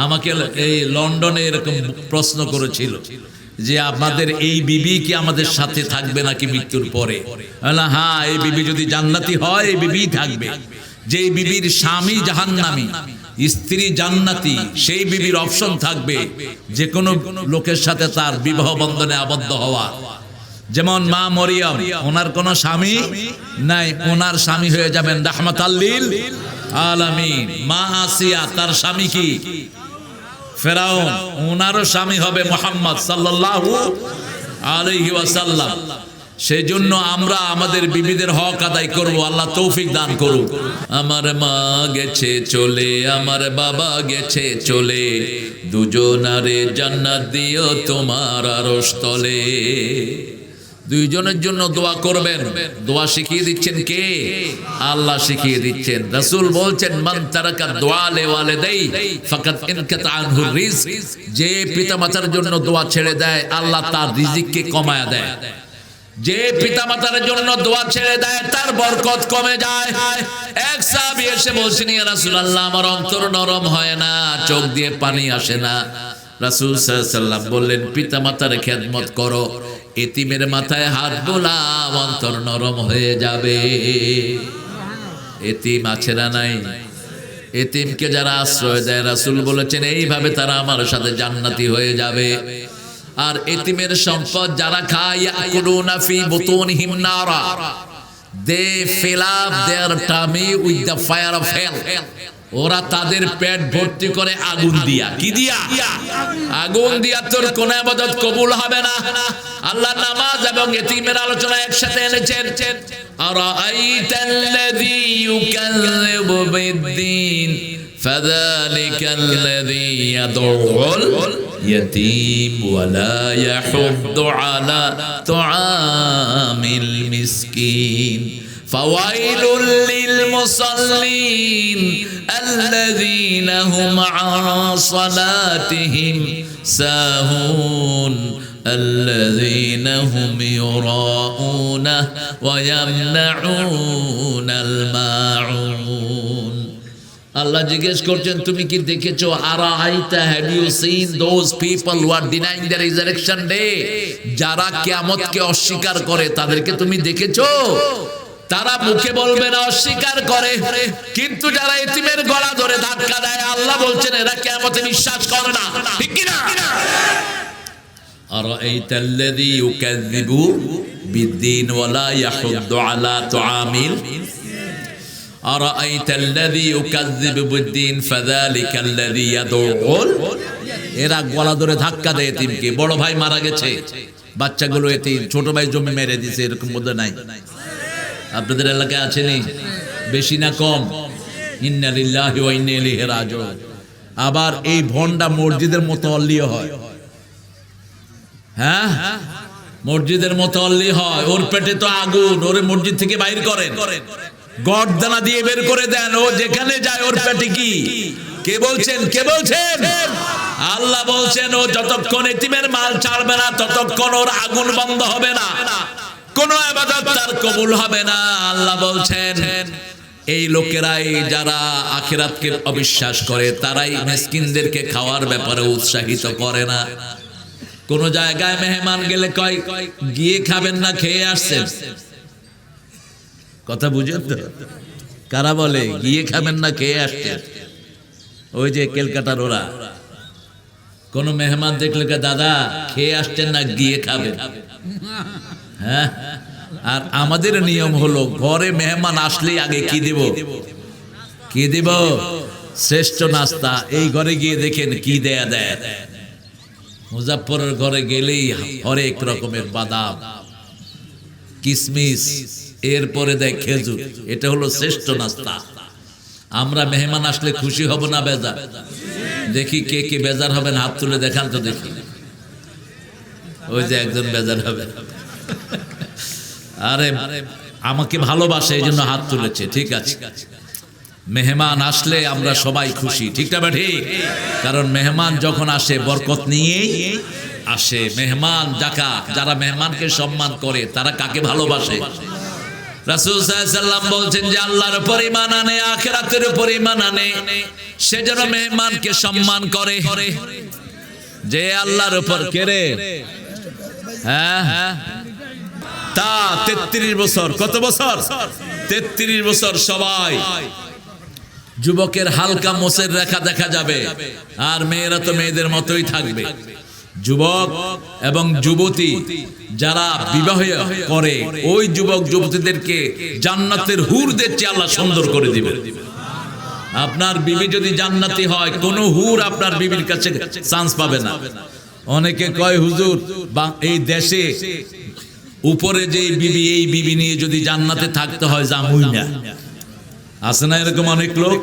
আমাকে এই লন্ডনে এরকম প্রশ্ন করেছিল যে আপনাদের এই বিবি কি আমাদের সাথে থাকবে নাকি মৃত্যুর পরে? হ্যাঁ, এই বিবি যদি জান্নাতি হয় এই বিবি থাকবে। যে বিবির স্বামী জাহান্নামী, স্ত্রী জান্নাতি, সেই বিবির অপশন থাকবে যে কোনো লোকের সাথে তার বিবাহ বন্ধনে আবদ্ধ হওয়া। যেমন মা মরিয়ম, ওনার কোনো স্বামী নাই, ওনার স্বামী হয়ে যাবেন রাহমাতাল লিল আলামিন। মা আসিয়া, তার স্বামী কি? ফেরাউন, ওনারও স্বামী হবে মুহাম্মদ সাল্লাল্লাহু আলাইহি ওয়াসাল্লাম। সেই জন্য আমরা আমাদের বিবিদের হক আদায় করব, আল্লাহ তৌফিক দান করুক। আমার মা গেছে চলে, আমার বাবা গেছে চলে, দুজনারে জান্নাত দিও তোমার আরশ তলে। দুইজনের জন্য দোয়া করবেন। দোয়া শিখিয়ে দিচ্ছেন কে? আল্লাহ শিখিয়ে দিচ্ছেন। রাসূল বলছেন, মান তারাকা দুআ লিওয়ালিদাই ফাকাদ ইনকাতা আনহু রিজক। যে পিতামাতার জন্য দোয়া ছেড়ে দেয়, আল্লাহ তার রিজিককে কমায়া দেয়। যে পিতামাতার জন্য দোয়া ছেড়ে দেয়, তার বরকত কমে যায়। এক সাহাবী এসে বলছেন, ইয়া রাসূলুল্লাহ, আমার অন্তর নরম হয় না, চোখ দিয়ে পানি আসে না। রাসূল সাল্লাল্লাহু আলাইহি ওয়াসাল্লাম বললেন, পিতামাতার খেদমত করো, এতিমের মাথায় হাত বোলাও, অন্তর নরম হয়ে যাবে। এতিম আছে না নাই? এতিমকে যারা আশ্রয় দেয়, রাসূল বলেছেন এইভাবে তারা আমার সাথে জান্নাতি হয়ে যাবে। আর এতিমের সম্পদ যারা খায়, ইয়াকুলুনা ফি বুতুনিহিম নারা, they fill up their tummy with the fire of hell. ওরা তাদের পেট ভর্তি করে আগুন দিয়া। কি দিয়া? আগুন দিয়া। তোর কোন ইবাদত কবুল হবে না। আল্লাহ নামাজ এবং এতিমের আলোচনা একসাথে এনেছেন। আরাআইতাল্লাযী ইউকাযযিবু বিদ্দীন ফাযালিকাল্লাযী ইয়াদউল ইয়াতীম ওয়া লা ইয়াহুদ্দু আলা তুআমিল মিসকিন। فويل للمصلين الذين هم عن صلاتهم ساهون الذين هم يراءون ويمنعون الماعون। আল্লাহ জিজ্ঞেস করছেন, তুমি কি দেখেছো? আরাআইতা, have you seen those people who are denying the resurrection day? যারা কিয়ামতকে অস্বীকার করে, তাদেরকে তুমি দেখেছো? তারা মুখে বলবে না, অস্বীকার করে, কিন্তু যারা এতিমের গলা ধরে ধাক্কা দেয়, আল্লাহ বলছেন এরা কিয়ামতে বিশ্বাস করে না। ঠিক কি না? আরাআইতাল্লাযী ইউকাযযিবু বিদ্দীন ওয়া লা ইয়াহুদ্দু আলা তুআমিল। আরাআইতাল্লাযী ইউকাযযিবু বিদ্দীন ফাযালিকাল্লাযী ইয়াদউল। এরা গলা ধরে ধাক্কা দেয় এতিমকে। বড় ভাই মারা গেছে, বাচ্চাগুলো এতিম, ছোট ভাই জমি মেরে দিয়েছে, এরকম বোধহয় নাই? আপনাদের এলাকায় আছেনি? বেশি না কম? ইন্না লিল্লাহি ওয়া ইন্না ইলাইহি রাজিউন। আবার এই ভন্ডা মসজিদের মুতাওয়াল্লি হয়। হ্যাঁ, মসজিদের মুতাওয়াল্লি হয়। ওর পেটে তো আগুন, ওরে মসজিদ থেকে বাইর করেন, গর্দানা দিয়ে বের করে দেন। ও যেখানে যায় ওর পেটে কি? কে বলছেন? কে বলছেন? আল্লাহ বলছেন, ও যতক্ষণ এতিমের মাল ছাড়বে না, ততক্ষণ ওর আগুন বন্ধ হবে না, কোন ইবাদত তার কবুল হবে না। আল্লাহ বলছেন, এই লোকেরাই যারা আখিরাতকে অবিশ্বাস করে, তারাই মিসকিনদেরকে খাওয়ার ব্যাপারে উৎসাহিত করে না। কোন জায়গায় মেহমান গেলে কয়, গিয়ে খাবেন না, খেয়ে আসছেন? কথা বুঝেন তো? কারা বলে গিয়ে খাবেন না, খেয়ে আসছেন? ওই যে ক্যালকাটার ওরা। কোন মেহমান দেখলে দাদা খেয়ে আসছেন না, গিয়ে খাবেন? হ্যাঁ, আর আমাদের নিয়ম হলো, ঘরে মেহমান আসলেই আগে কি দেব? কি দেব? শ্রেষ্ঠ নাস্তা। এই ঘরে গিয়ে দেখেন কি দেয়া দেয়। মুজাফফরের ঘরে গেলেই হরেক রকমের বাদাম, কিশমিশ, এরপরে দেয় খেজুর। এটা হলো শ্রেষ্ঠ নাস্তা। আমরা মেহমান আসলে খুশি হব না বেজার? দেখি কে কে বেজার হবেন, হাত তুলে দেখান তো দেখি। ওই যে একজন বেজার হবে। আরে আমাকে ভালোবাসে এই জন্য হাত তুলেছে, ঠিক আছে। মেহমান আসলে আমরা সবাই খুশি, ঠিক না ঠিক? কারণ মেহমান যখন আসে বরকত নিয়েই আসে। মেহমান যারা মেহমানকে সম্মান করে, তারা কাকে ভালোবাসে? রাসূল সাল্লাল্লাহু আলাইহি সাল্লাম বলছেন যে আল্লাহর উপর ঈমান আনে, আখিরাতের উপর ঈমান আনে, সে যেন মেহমানকে সম্মান করে। যে আল্লাহর উপর কে রে? হ্যাঁ, তা 33 বছর। কত বছর? 33 বছর। সবাই যুবকের হালকা মোছের রেখা দেখা যাবে, আর মেয়েরা তো মেয়েদের মতোই থাকবে। যুবক এবং যুবতী যারা বিবাহ করে, ওই যুবক যুবতীদেরকে জান্নাতের হুরদের চেয়ে আল্লাহ সুন্দর করে দিবেন। আপনার বিবি যদি জান্নাতি হয়, কোন হুর আপনার বিবির কাছে চান্স পাবে না। অনেকে কয় হুজুর এই দেশে উপরে যে বিবি, এই বিবি নিয়ে যদি জান্নাতে থাকতে হয় জামুই না। আছে না এরকম অনেক লোক?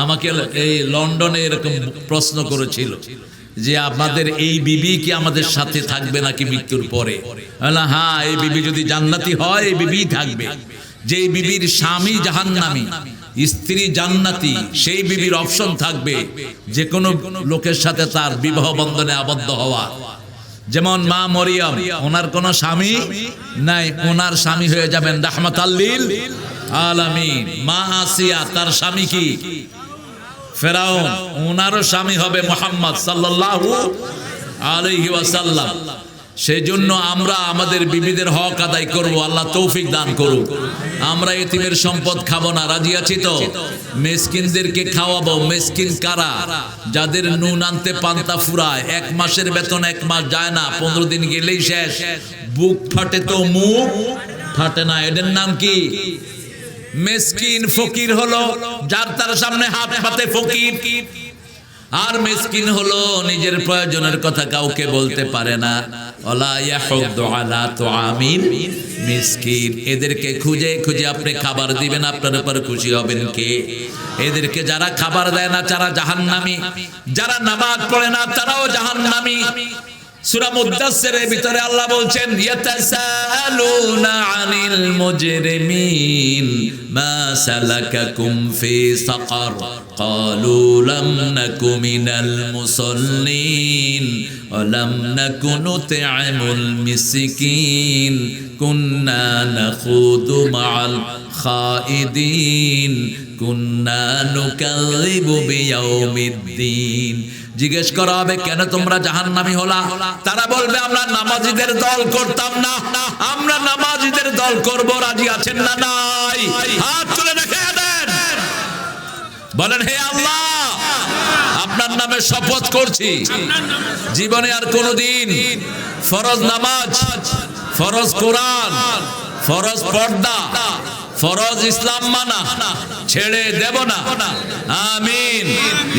আমাকে এই লন্ডনে এরকম প্রশ্ন করেছিল যে আপনাদের এই বিবি কি আমাদের সাথে থাকবে নাকি মৃত্যুর পরে? হ্যাঁ, এই বিবি যদি জান্নাতি হয় এই বিবি থাকবে। যে বিবির স্বামী জাহান্নামী, স্ত্রী জান্নাতি, সেই বিবির অপশন থাকবে যে কোনো লোকের সাথে তার বিবাহ বন্ধনে আবদ্ধ হওয়া। যেমন মা মরিয়ম, ওনার কোনো স্বামী নাই, ওনার স্বামী হয়ে যাবেন রাহমাতাল লিল আলামিন। মা আসিয়া, তার স্বামী কি? ফেরাউন, ওনারও স্বামী হবে মুহাম্মদ সাল্লাল্লাহু আলাইহি ওয়াসাল্লাম। সেই জন্য আমরা আমাদের বিবিদের হক আদায় করব, আল্লাহ তৌফিক দান করুক। আমরা এতিমের সম্পদ খাবো না, রাজি আছি তো? মিসকিনদেরকে খাওয়াবো। মিসকিন কারা? যাদের নুন আনতে পান্তা ফুরায়, 1 মাসের বেতন 1 মাস যায় না, 15 দিন গেলেই শেষ। বুক ফাটে তো মুখ ফাটে না, এদের নাম কি? মিসকিন। ফকির হলো যার তার সামনে হাত পাতে ফকির। আর মিসকিন হলো নিজের প্রয়োজনের কথা কাউকে বলতে পারে না। ওয়ালা ইয়াহুদ্দু আলা তুআমিল মিসকিন। এদেরকে খুঁজে খুঁজে আপনি খাবার দিবেন, আপনার উপর খুশি হবেন কে? এদেরকে যারা খাবার দেয় না তারা জাহান্নামী, যারা নামাজ পড়ে না তারাও জাহান্নামী। সূরা মুদ্দাসসিরের ভিতরে আল্লাহ বলছেন ইয়াতাসালুনা আনিল মুজরিমিন মা সালাকাকুম ফি সাকার ক্বালু লাম নাকু মিনাল মুসাল্লিন ওয়া লাম নাকু নুত'আমুল মিসকিন কুন্না নাখুদু মাআল খাইদিন কুন্না নুকাযযিবু বিয়াউমিদ্দিন। জিজ্ঞেস করা হবে কেন তোমরা জাহান্নামী হলা? তারা বলবে আমরা নামাজীদের দল করতাম না, আমরা নামাজীদের দল করব। রাজি আছেন না নাই? হাত তুলে দেখিয়ে দেন, বলেন হে আল্লাহ, আপনার নামে শপথ করছি জীবনে আর কোনোদিন ফরজ নামাজ, ফরজ কোরআন, ফরজ পর্দা, ফরজ ইসলাম মানা ছেড়ে দেব না। আমিন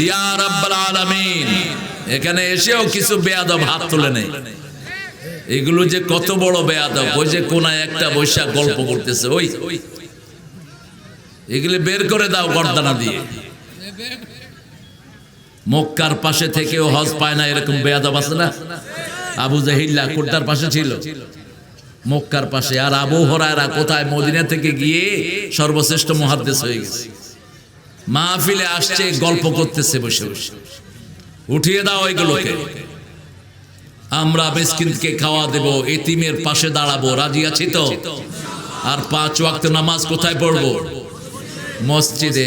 ইয়া রাব্বাল আলামিন। এখানে এসেও কিছু বেয়াদব হাত তুলে নেই। এগুলো যে কত বড় বেয়াদব, ওই যে কোনায় একটা বৈশাখ গল্প করতেছে, ওই এগুলো বের করে দাও গর্দানা দিয়ে। মক্কার পাশে থেকেও হজ পায় না, এরকম বেয়াদব আছে না? আবু জাহিল্লা কুর্তার পাশে ছিল, মক্কার পাশে। আর আবু হুরায়রা কোথায়? মদিনা থেকে গিয়ে সর্বশ্রেষ্ঠ মুহাদ্দিস হয়ে গেছে। মাহফিলে আসছে, গল্প করতেছে বসে বসে। উঠিয়ে দাও এগুলোকে। আমরা মিসকিনকে খাওয়া দেব, এতিমের পাশে দাঁড়াবো। রাজি আছি তো? আর 5 ওয়াক্ত নামাজ কোথায় পড়বো? মসজিদে।